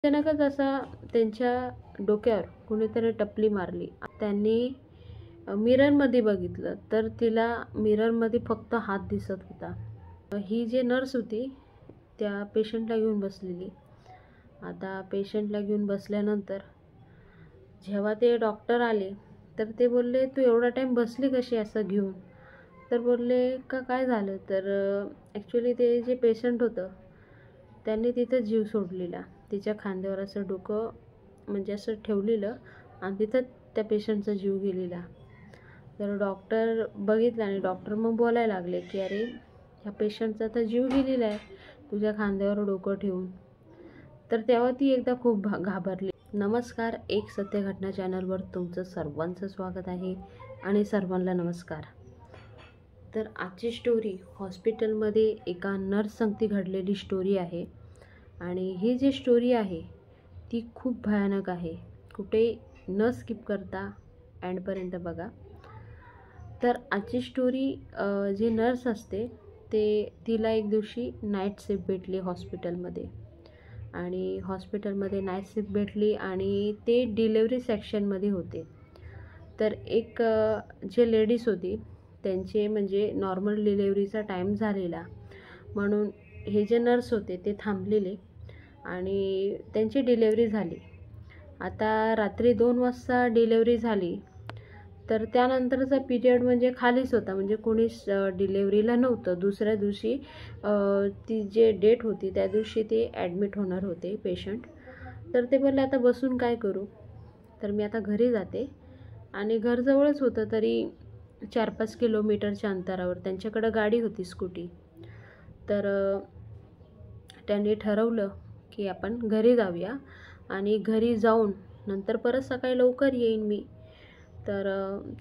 अचानकच असा त्यांच्या डोक्यावर कुणीतरी टपली मारली. त्यांनी मिररमध्ये बघितलं तर तिला मिररमध्ये फक्त हात दिसत होता. ही जी नर्स होती त्या पेशंटला घेऊन बसलेली. आता पेशंटला घेऊन बसल्यानंतर जेव्हा ते डॉक्टर आले तर ते बोलले, तू एवढा टाईम बसली कशी असं घेऊन? तर बोलले का काय झालं? तर ॲक्च्युली ते जे पेशंट होतं त्यांनी तिथं जीव सोडलेला. तिच्या खांद्यावर असं डोकं म्हणजे असं ठेवलेलं आणि तिथं त्या पेशंटचा जीव गेलेला. तर डॉक्टर बघितलं आणि डॉक्टर मग बोलायला लागले की अरे ह्या पेशंटचा तर जीव गेलेला आहे तुझ्या खांद्यावर डोकं ठेवून. तर तेव्हा ती एकदा खूप घाबरली. नमस्कार, एक सत्य घटना चॅनलवर तुमचं सर्वांचं स्वागत आहे आणि सर्वांना नमस्कार. तर आजची स्टोरी हॉस्पिटलमध्ये एका नर्स संगती घडलेली स्टोरी आहे आणि ही जी स्टोरी आहे ती खूप भयानक आहे. कुठे न स्किप करता एंडपर्यंत बघा. तर आजची स्टोरी जी नर्स असते तिला एक दिवशी नाईट शिफ्ट भेटली हॉस्पिटलमध्ये आणि हॉस्पिटलमध्ये नाईट शिफ्ट भेटली आणि ते डिलेवरी सेक्शनमध्ये होते. तर एक जे लेडीज होती त्यांचे म्हणजे नॉर्मल डिलेवरीचा टाईम झालेला म्हणून हे जे नर्स होते ते थांबलेले आणि त्यांची डिलेवरी झाली. आता रात्री 2 वाजता डिलेवरी झाली तर त्यानंतरचा पिरियड म्हणजे खालीच होता, म्हणजे कोणीच डिलेवरीला नव्हतं. दुसऱ्या दिवशी ती जे डेट होती त्या दिवशी ते ॲडमिट होणार होते पेशंट. तर ते बोलले आता बसून काय करू, तर मी आता घरी जाते. आणि घरजवळच होतं तरी 4-5 किलोमीटरच्या अंतरावर. त्यांच्याकडं गाडी होती, स्कूटी. तर त्यांनी ठरवलं की आपण घरी जाऊया आणि घरी जाऊन नंतर परत सकाळी लवकर येईन मी. तर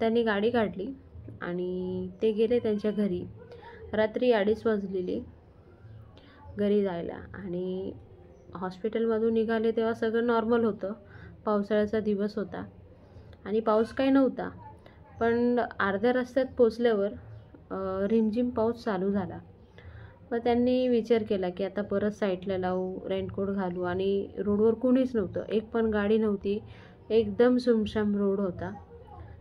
त्यांनी गाडी काढली आणि ते गेले त्यांच्या घरी. रात्री 2:30 वाजलेली घरी जायला आणि हॉस्पिटलमधून निघाले तेव्हा सगळं नॉर्मल होतं. पावसाळ्याचा दिवस होता आणि पाऊस काही नव्हता, पण अर्ध्या रस्त्यात पोचल्यावर रिमझिम पाऊस चालू झाला. मग त्यांनी विचार केला की आता परत साईडला लावू, रेनकोट घालू आणि रोडवर कोणीच नव्हतं, एक पण गाडी नव्हती, एकदम सुमसाम रोड होता.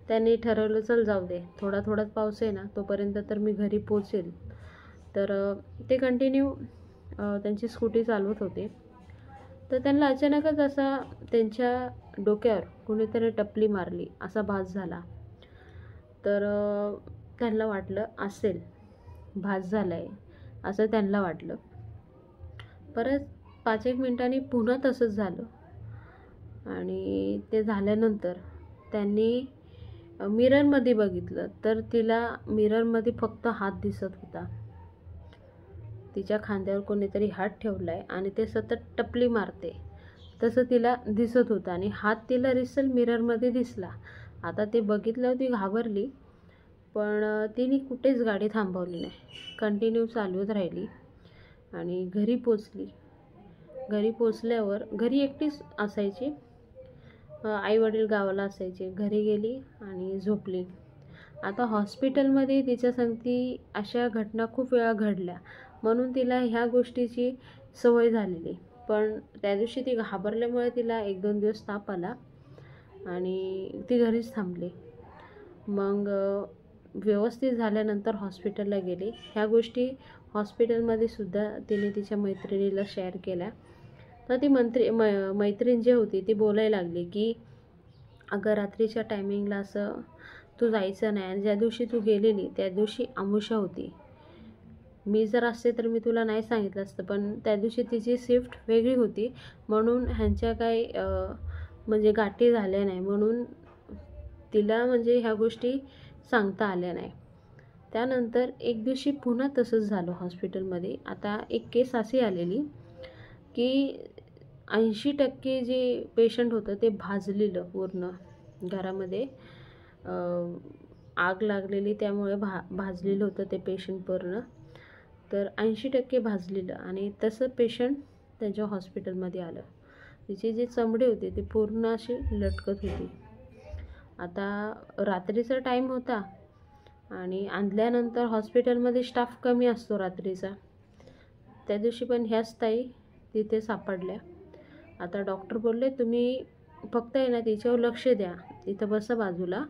त्यांनी ठरवलं चल जाऊ दे, थोडा थोडाच पाऊस आहे ना तोपर्यंत तर मी घरी पोचेल. तर ते कंटिन्यू त्यांची स्कूटी चालवत होते. तर त्यांना अचानकच असा त्यांच्या डोक्यावर कुणीतरी टपली मारली असा भास झाला. तर त्यांना वाटलं असेल भास झाला आहे असं त्यांना वाटलं. परत 5-1 मिनिटांनी पुन्हा तसंच झालं आणि ते झाल्यानंतर त्यांनी मिररमध्ये बघितलं तर तिला मिररमध्ये फक्त हात दिसत होता. तिच्या खांद्यावर कोणीतरी हात ठेवला आहे आणि ते सतत टपली मारते तसं तिला दिसत होतं आणि हात तिला रिसल मिररमध्ये दिसला. आता ते बघितल्यावर ती घाबरली, पण तिने कुठेच गाडी थांबवली नाही, कंटिन्यू चालवत राहिली आणि घरी पोचली. घरी पोचल्यावर घरी एकटीच असायची, आईवडील गावाला असायचे. घरी गेली आणि झोपली. आता हॉस्पिटलमध्ये तिच्या संगती अशा घटना खूप वेळा घडल्या म्हणून तिला ह्या गोष्टीची सवय झालेली. पण त्या दिवशी ती घाबरल्यामुळे तिला 1-2 दिवस ताप आला आणि ती घरीच थांबली. मग व्यवस्थित झाल्यानंतर हॉस्पिटलला गेली. ह्या गोष्टी हॉस्पिटलमध्ये सुद्धा तिने तिच्या मैत्रिणीला शेअर केल्या. तर ती मैत्रीण जी होती ती बोलायला लागली की अगं रात्रीच्या टायमिंगला असं तू जायचं नाही, आणि ज्या दिवशी तू गेलेली त्या दिवशी अमावस्या होती. मी जर असते तर मी तुला नाही सांगितलं असतं, पण त्या दिवशी तिची शिफ्ट वेगळी होती म्हणून ह्यांच्या काही म्हणजे गाठी झाल्या नाही म्हणून तिला म्हणजे ह्या गोष्टी सांगता आल्या नाही. त्यानंतर एक दिवशी पुन्हा तसंच झालं हॉस्पिटलमध्ये. आता एक केस अशी आलेली की 80% जे पेशंट होतं ते भाजलेलं, पूर्ण घरामध्ये आग लागलेली त्यामुळे भाजलेलं होतं ते पेशंट पूर्ण. तर 80% भाजलेलं आणि तसं पेशंट त्यांच्या हॉस्पिटलमध्ये आलं. तिची जी चमडी होती ती पूर्ण अशी लटकत होती. आता रात्रीचा टाईम होता आणि आणल्यानंतर हॉस्पिटलमध्ये स्टाफ कमी असतो रात्रीचा. त्या दिवशी पण ह्याच ताई तिथे सापडल्या आता डॉक्टर बोलले तुम्ही फक्त आहे ना तिच्यावर लक्ष द्या, इथं बसा बाजूला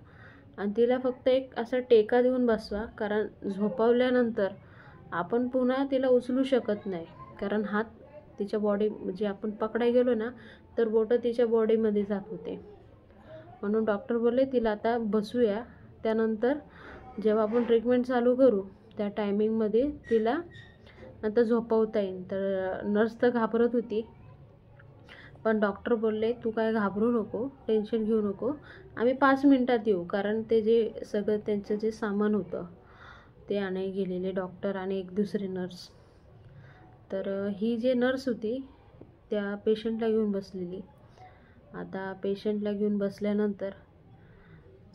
आणि तिला फक्त एक असा टेका देऊन बसवा, कारण झोपवल्यानंतर आपण पुन्हा तिला उचलू शकत नाही, कारण हात तिच्या बॉडी म्हणजे आपण पकडायला गेलो ना तर बोटं तिच्या बॉडीमध्ये जात होते. म्हणून डॉक्टर बोलले तिला आता बसूया, त्यानंतर जेव्हा आपण ट्रीटमेंट चालू करू त्या टायमिंगमध्ये तिला नंतर झोपवता येईल. तर नर्स तर घाबरत होती, पण डॉक्टर बोलले तू काय घाबरू नको, टेन्शन घेऊ नको, आम्ही 5 मिनटात येऊ. कारण ते जे सगळं त्यांचं जे सामान होतं ते आणायला गेलेले डॉक्टर आणि एक दुसरी नर्स. तर ही जे नर्स होती त्या पेशंटला घेऊन बसलेली. आता पेशंटला घेऊन बसल्यानंतर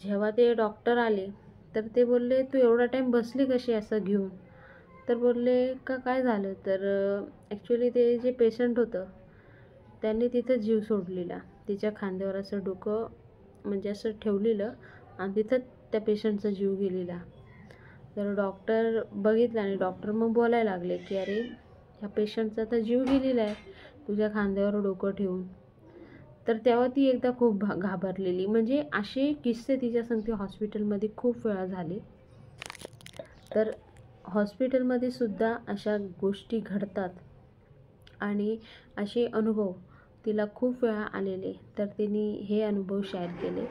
जेव्हा ते डॉक्टर आले तर ते बोलले तू एवढा टाईम बसली कशी असं घेऊन. तर बोलले का काय झालं. तर ॲक्च्युली ते जे पेशंट होतं त्यांनी तिथं जीव सोडलेला, तिच्या खांद्यावर असं डोकं म्हणजे असं ठेवलेलं आणि तिथं त्या पेशंटचा जीव गेलेला. तर डॉक्टर बघितलं आणि डॉक्टर मग बोलायला लागले की अरे ह्या पेशंटचा तर जीव गेलेला आहे तुझ्या खांद्यावर डोकं ठेवून. तर तेव्हा ती एकदा खूप घाबरलेली. म्हणजे असे किस्से तिच्या संगती हॉस्पिटलमध्ये खूप वेळा झाले. तर हॉस्पिटलमध्ये सुद्धा अशा गोष्टी घडतात आणि असे अनुभव तिला खूप वेळा आलेले. तर तिने हे अनुभव शेअर केले.